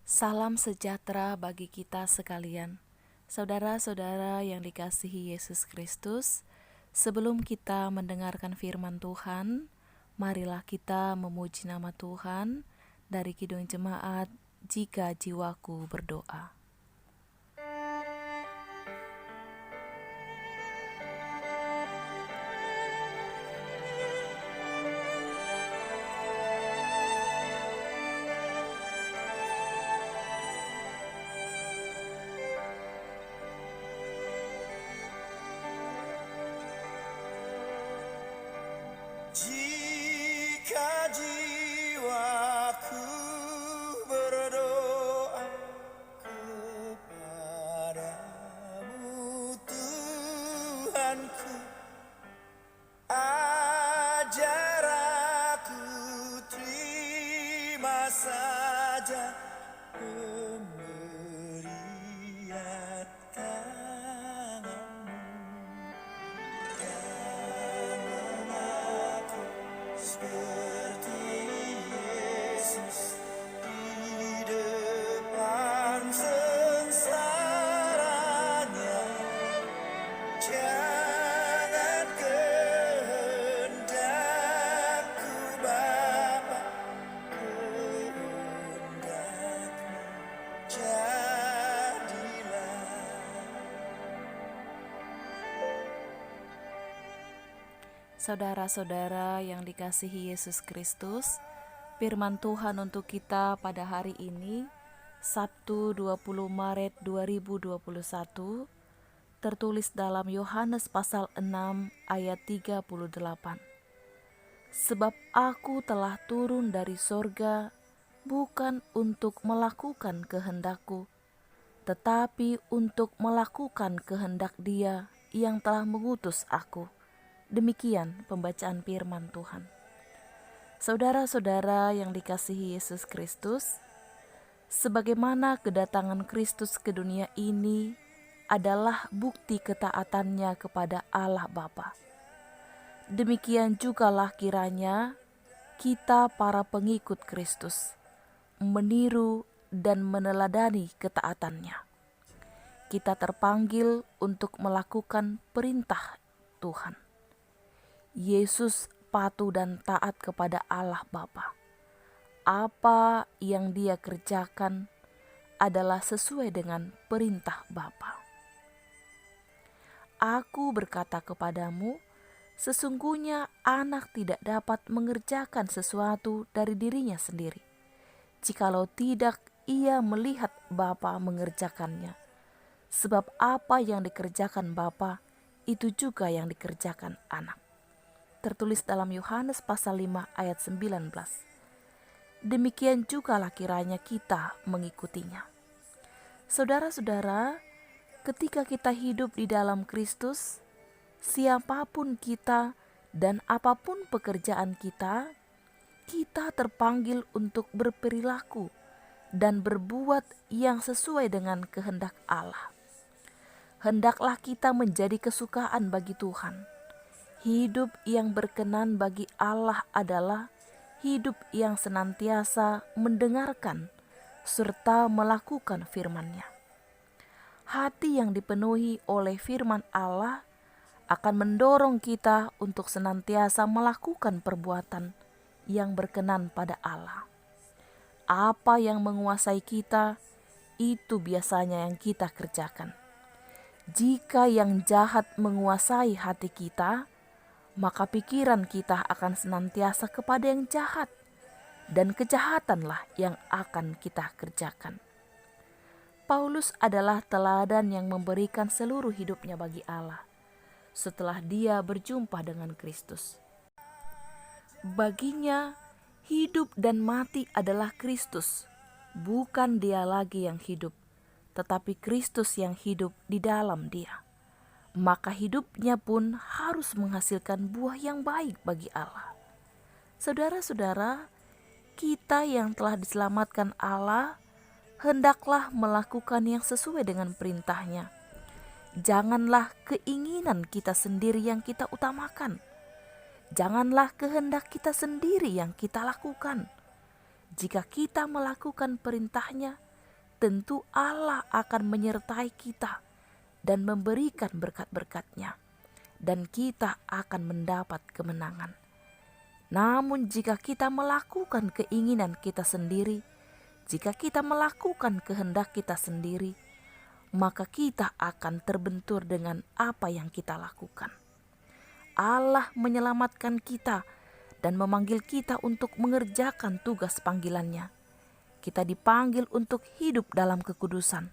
Salam sejahtera bagi kita sekalian. Saudara-saudara yang dikasihi Yesus Kristus, sebelum kita mendengarkan firman Tuhan, marilah kita memuji nama Tuhan dari Kidung Jemaat Jika Jiwaku Berdoa. Jika jiwaku berdoa kepadamu Tuhanku, ajar aku terima saja pemberian tanganmu. Seperti Yesus di depan sengsaranya, jangan kehendakku Bapa, kehendakmu jadilah. Saudara-saudara yang dikasihi Yesus Kristus, firman Tuhan untuk kita pada hari ini, Sabtu 20 Maret 2021, tertulis dalam Yohanes pasal 6 ayat 38. Sebab aku telah turun dari sorga bukan untuk melakukan kehendakku, tetapi untuk melakukan kehendak Dia yang telah mengutus aku. Demikian pembacaan firman Tuhan. Saudara-saudara yang dikasihi Yesus Kristus, sebagaimana kedatangan Kristus ke dunia ini adalah bukti ketaatannya kepada Allah Bapa. Demikian jugalah kiranya kita para pengikut Kristus meniru dan meneladani ketaatannya. Kita terpanggil untuk melakukan perintah Tuhan. Yesus patuh dan taat kepada Allah Bapa. Apa yang Dia kerjakan adalah sesuai dengan perintah Bapa. Aku berkata kepadamu, sesungguhnya anak tidak dapat mengerjakan sesuatu dari dirinya sendiri, jikalau tidak ia melihat Bapa mengerjakannya. Sebab apa yang dikerjakan Bapa, itu juga yang dikerjakan anak. Tertulis dalam Yohanes pasal 5 ayat 19. Demikian jugalah kiranya kita mengikutinya. Saudara-saudara, ketika kita hidup di dalam Kristus, siapapun kita dan apapun pekerjaan kita, kita terpanggil untuk berperilaku dan berbuat yang sesuai dengan kehendak Allah. Hendaklah kita menjadi kesukaan bagi Tuhan. Hidup yang berkenan bagi Allah adalah hidup yang senantiasa mendengarkan serta melakukan firman-Nya. Hati yang dipenuhi oleh firman Allah akan mendorong kita untuk senantiasa melakukan perbuatan yang berkenan pada Allah. Apa yang menguasai kita, itu biasanya yang kita kerjakan. Jika yang jahat menguasai hati kita, maka pikiran kita akan senantiasa kepada yang jahat, dan kejahatanlah yang akan kita kerjakan. Paulus adalah teladan yang memberikan seluruh hidupnya bagi Allah setelah dia berjumpa dengan Kristus. Baginya, hidup dan mati adalah Kristus, bukan dia lagi yang hidup, tetapi Kristus yang hidup di dalam dia. Maka hidupnya pun harus menghasilkan buah yang baik bagi Allah. Saudara-saudara, kita yang telah diselamatkan Allah, hendaklah melakukan yang sesuai dengan perintah-Nya. Janganlah keinginan kita sendiri yang kita utamakan. Janganlah kehendak kita sendiri yang kita lakukan. Jika kita melakukan perintah-Nya, tentu Allah akan menyertai kita dan memberikan berkat-berkat-Nya, dan kita akan mendapat kemenangan. Namun jika kita melakukan keinginan kita sendiri, jika kita melakukan kehendak kita sendiri, maka kita akan terbentur dengan apa yang kita lakukan. Allah menyelamatkan kita dan memanggil kita untuk mengerjakan tugas panggilannya. Kita dipanggil untuk hidup dalam kekudusan,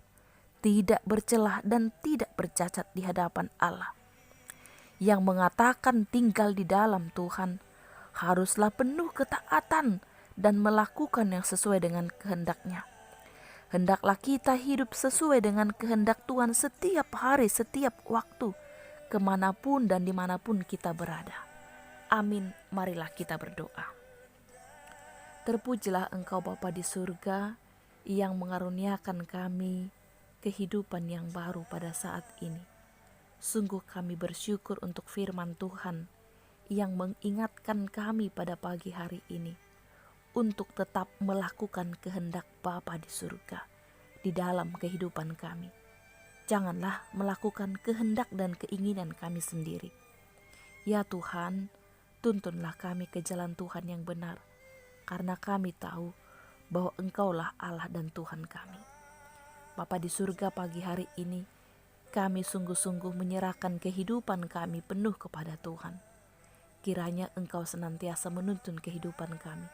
tidak bercelah dan tidak bercacat di hadapan Allah. Yang mengatakan tinggal di dalam Tuhan haruslah penuh ketaatan dan melakukan yang sesuai dengan kehendak-Nya. Hendaklah kita hidup sesuai dengan kehendak Tuhan setiap hari, setiap waktu, kemanapun dan dimanapun kita berada. Amin. Marilah kita berdoa. Terpujilah Engkau Bapa di surga yang mengaruniakan kami kehidupan yang baru pada saat ini. Sungguh kami bersyukur untuk firman Tuhan yang mengingatkan kami pada pagi hari ini untuk tetap melakukan kehendak Bapa di surga di dalam kehidupan kami. Janganlah melakukan kehendak dan keinginan kami sendiri. Ya Tuhan, tuntunlah kami ke jalan Tuhan yang benar, karena kami tahu bahwa Engkaulah Allah dan Tuhan kami. Bapa di surga, pagi hari ini kami sungguh-sungguh menyerahkan kehidupan kami penuh kepada Tuhan. Kiranya Engkau senantiasa menuntun kehidupan kami.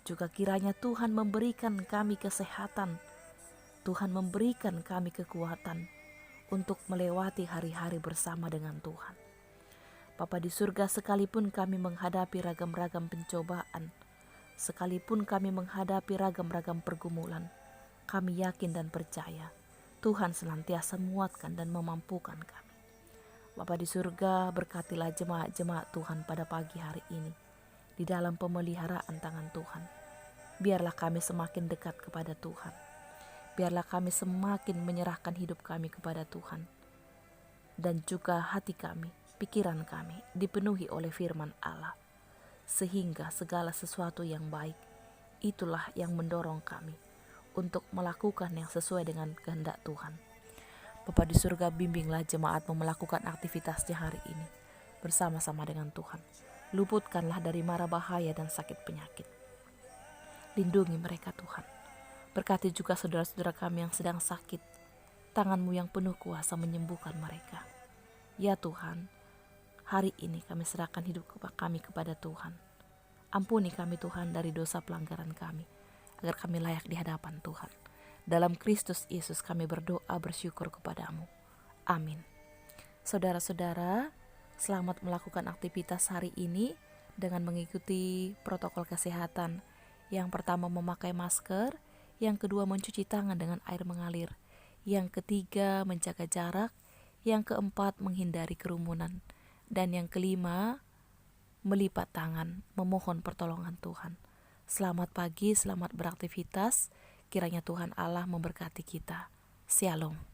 Juga kiranya Tuhan memberikan kami kesehatan, Tuhan memberikan kami kekuatan untuk melewati hari-hari bersama dengan Tuhan. Bapa di surga, sekalipun kami menghadapi ragam-ragam pencobaan, sekalipun kami menghadapi ragam-ragam pergumulan, kami yakin dan percaya Tuhan senantiasa menguatkan dan memampukan kami. Bapa di surga, berkatilah jemaat-jemaat Tuhan pada pagi hari ini di dalam pemeliharaan tangan Tuhan. Biarlah kami semakin dekat kepada Tuhan. Biarlah kami semakin menyerahkan hidup kami kepada Tuhan. Dan juga hati kami, pikiran kami dipenuhi oleh firman Allah. Sehingga segala sesuatu yang baik, itulah yang mendorong kami untuk melakukan yang sesuai dengan kehendak Tuhan. Bapa di surga, bimbinglah jemaatmu melakukan aktivitasnya hari ini bersama-sama dengan Tuhan. Luputkanlah dari mara bahaya dan sakit penyakit. Lindungi mereka Tuhan. Berkati juga saudara-saudara kami yang sedang sakit. Tangan-Mu yang penuh kuasa menyembuhkan mereka. Ya Tuhan, hari ini kami serahkan hidup kami kepada Tuhan. Ampuni kami Tuhan dari dosa pelanggaran kami, agar kami layak di hadapan Tuhan. Dalam Kristus Yesus kami berdoa bersyukur kepada-Mu. Amin. Saudara-saudara, selamat melakukan aktivitas hari ini dengan mengikuti protokol kesehatan. Yang pertama memakai masker, yang kedua mencuci tangan dengan air mengalir, yang ketiga menjaga jarak, yang keempat menghindari kerumunan, dan yang kelima melipat tangan memohon pertolongan Tuhan. Selamat pagi, selamat beraktivitas. Kiranya Tuhan Allah memberkati kita. Shalom.